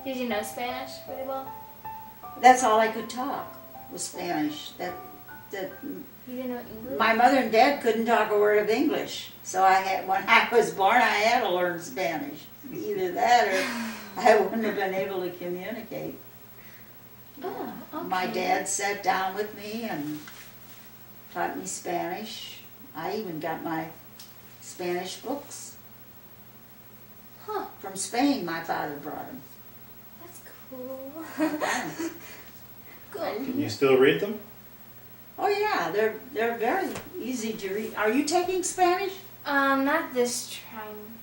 Did you know Spanish really well? That's all I could talk was Spanish. That You didn't know English? my mother and dad couldn't talk a word of English, so when I was born, I had to learn Spanish. Either that, or I wouldn't have been able to communicate. Oh, okay. My dad sat down with me and taught me Spanish. I even got my Spanish books Huh. from Spain. My father brought them. That's cool. Can Cool. you still read them? Oh yeah, they're very easy to read. Are you taking Spanish? Not this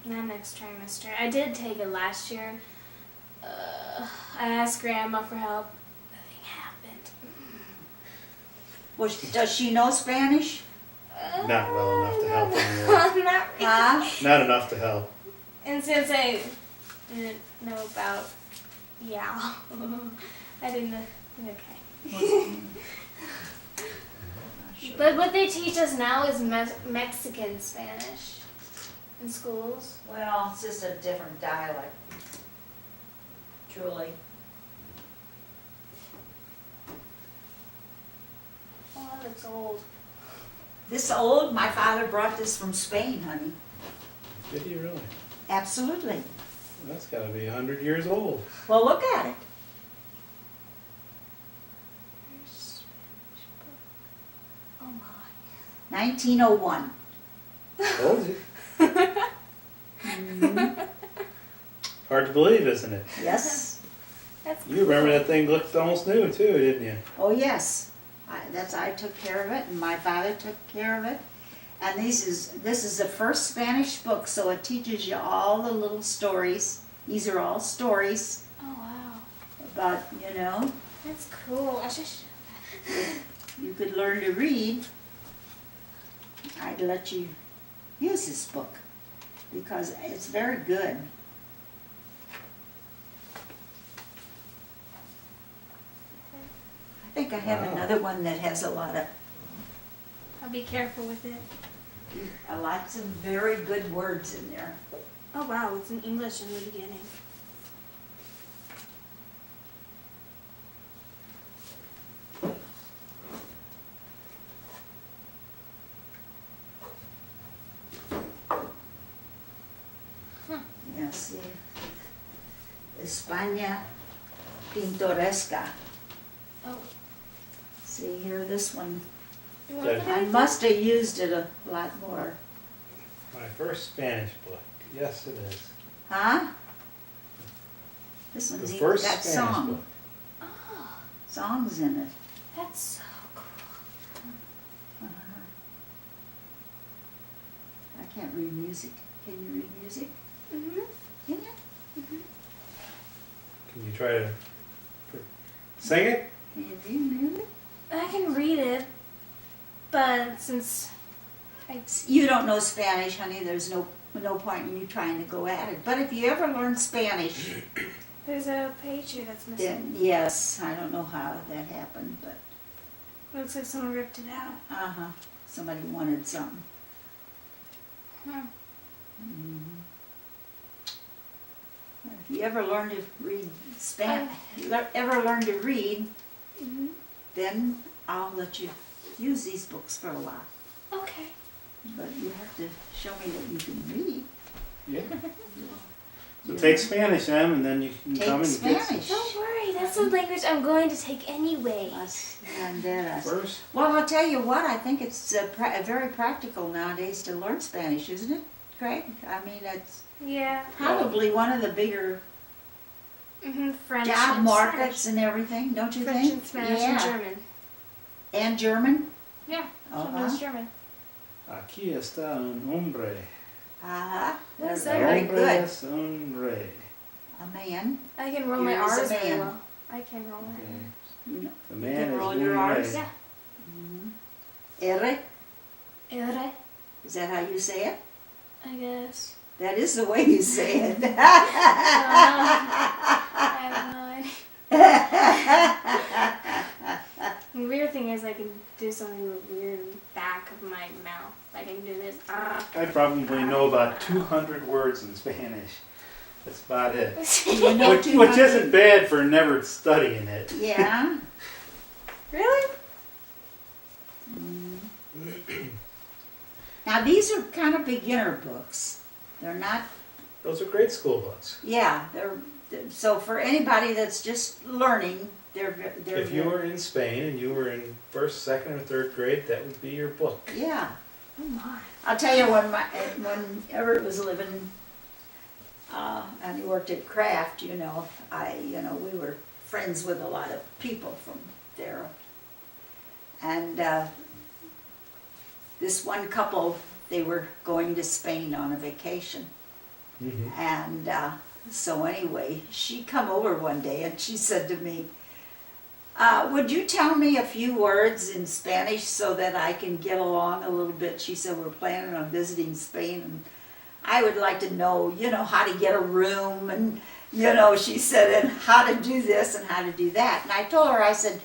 not next trimester. I did take it last year. I asked Grandma for help. Nothing happened. Well, does she know Spanish? Not well enough to help anymore. Not really. Huh? Not enough to help. And since I didn't know about I didn't know. Okay. But what they teach us now is Mexican Spanish in schools. Well, it's just a different dialect. Truly. Oh, that looks old. This old, my father brought this from Spain, honey. Did you really? Absolutely. Well, that's got to be 100 years old. Well, look at it. Oh my. 1901. Told you. Hard to believe, isn't it? Yes. That's You remember that thing looked almost new too, didn't you? Oh, yes. I took care of it, and my father took care of it. And this is the first Spanish book, so it teaches you all the little stories. These are all stories Oh wow. about, That's cool. I should. you could learn to read. I'd let you use this book because it's very good. I think I have Wow. another one that has a lot of I'll be careful with it. lots of very good words in there. Oh wow, it's in English in the beginning. Yeah, see, España Pintoresca. Oh. See here, this one. You want Good. that? I must have used it a lot more. My first Spanish book. Yes, it is. Huh? This The one's even first got Spanish book. Oh, songs in it. that's so cool. Uh-huh. I can't read music. Can you read music? Mhm. Can you? Can you try to sing it? Can you read music? I can read it, but since You don't know Spanish, honey. There's no point in you trying to go at it. But if you ever learn Spanish, there's a page here that's missing. then yes, I don't know how that happened, but Looks like someone ripped it out. somebody wanted something. Hmm. Mhm. If you ever learn to read ever learn to read, Mhm. then I'll let you use these books for a while. Okay. But you have to show me that you can read. Yeah. So You take know? Spanish, Em, and then you can Take come and get Spanish. Don't worry, that's the language I'm going to take anyway. Las banderas. first. Well, I'll tell you what, I think it's very practical nowadays to learn Spanish, isn't it, Craig? I mean, it's Yeah. probably one of the bigger French job and markets Spanish. and everything, don't you French think? and Spanish Yeah. and German. And German? Yeah. Uh-huh. Sometimes German. Aquí está un hombre. What is They're that? very Hombre good. es un rey. A man. I can roll my Here is a R's very man. well. I can roll my Okay. R's. You know, The you man can is roll un your rey. R's. Yeah. R, Ere, is that how you say it? I guess. That is the way you say it. I have no idea. The weird thing is I can do something weird in the back of my mouth. I can do this. I probably know about 200 words in Spanish. That's about it. You know Which isn't bad for never studying it. Yeah. Really? Now these are kind of beginner books. They're not. Those are grade school books. Yeah, so for anybody that's just learning, they're If you were in Spain and you were in first, second, or third grade, that would be your book. Yeah. Oh my. I'll tell you when Everett was living, and he worked at Kraft, we were friends with a lot of people from there, and this one couple, they were going to Spain on a vacation, and so anyway, she come over one day and she said to me, would you tell me a few words in Spanish so that I can get along a little bit? She said, we're planning on visiting Spain and I would like to know, how to get a room and, she said, and how to do this and how to do that. And I told her, I said,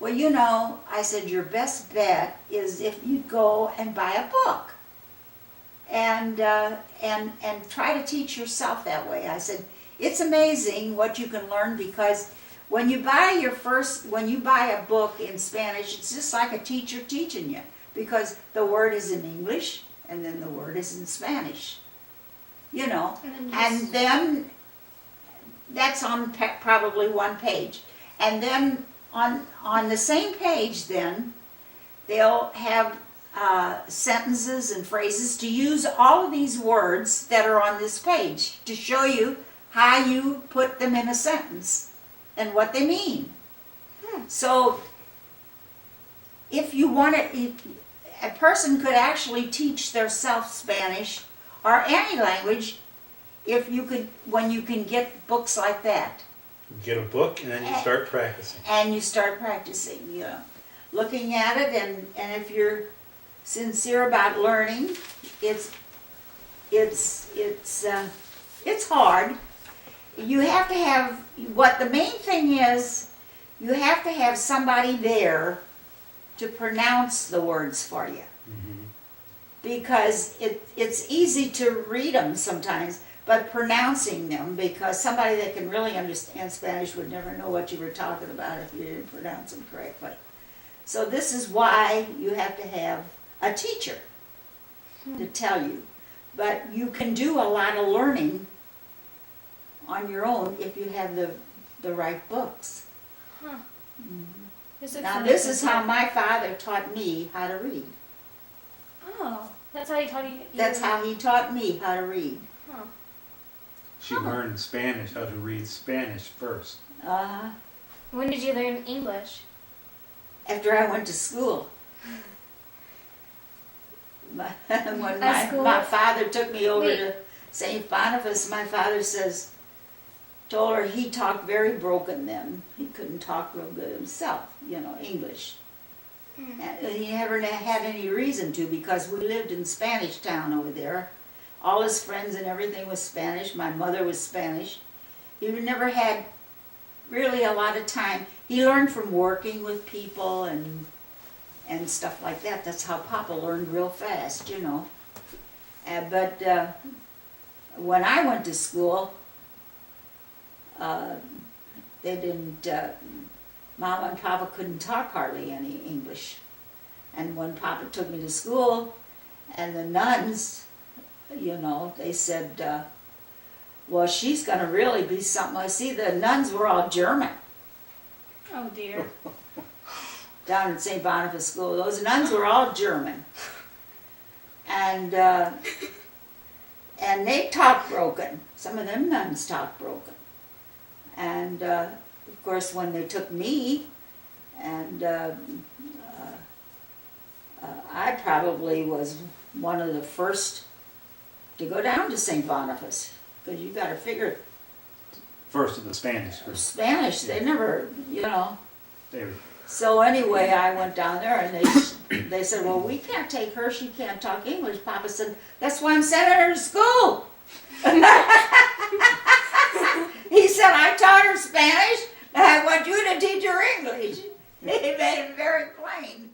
well, I said, your best bet is if you go and buy a book and try to teach yourself that way. I said, it's amazing what you can learn because when you buy a book in Spanish, it's just like a teacher teaching you because the word is in English and then the word is in Spanish, and then that's on probably one page. And then on the same page then, they'll have sentences and phrases to use all of these words that are on this page to show you how you put them in a sentence and what they mean. So if you want to, a person could actually teach their self Spanish or any language when you can get books like that. You get a book and then you start practicing. And you start practicing, looking at it, and if you're sincere about learning, it's hard. You have to have, the main thing is, you have to have somebody there to pronounce the words for you. Because it's easy to read them sometimes, but pronouncing them, because somebody that can really understand Spanish would never know what you were talking about if you didn't pronounce them correctly. So this is why you have to have a teacher to tell you. But you can do a lot of learning on your own if you have the right books. Huh. Is it Now funny this is that- how my father taught me how to read. Oh, that's how he taught you. That's how he taught me how to read. Huh. She learned Spanish, how to read Spanish first. When did you learn English? After I went to school. When school? my father took me over Wait. to St. Boniface, my father told her he talked very broken then. He couldn't talk real good himself, English. And he never had any reason to because we lived in Spanish town over there. All his friends and everything was Spanish. My mother was Spanish. He never had really a lot of time. He learned from working with people and stuff like that. That's how Papa learned real fast, But when I went to school, they didn't, Mama and Papa couldn't talk hardly any English. And when Papa took me to school, and the nuns, they said, well, she's going to really be something. I see the nuns were all German Oh dear. down at St. Boniface School. Those nuns were all German. And they talked broken. Some of them nuns talked broken. And of course, when they took me, and I probably was one of the first to go down to St. Boniface, because you got to figure First of the Spanish group. Spanish. They never, They were, So anyway, I went down there, and they said, well, we can't take her. She can't talk English. Papa said, that's why I'm sending her to school. He said, I taught her Spanish, and I want you to teach her English. He made it very plain.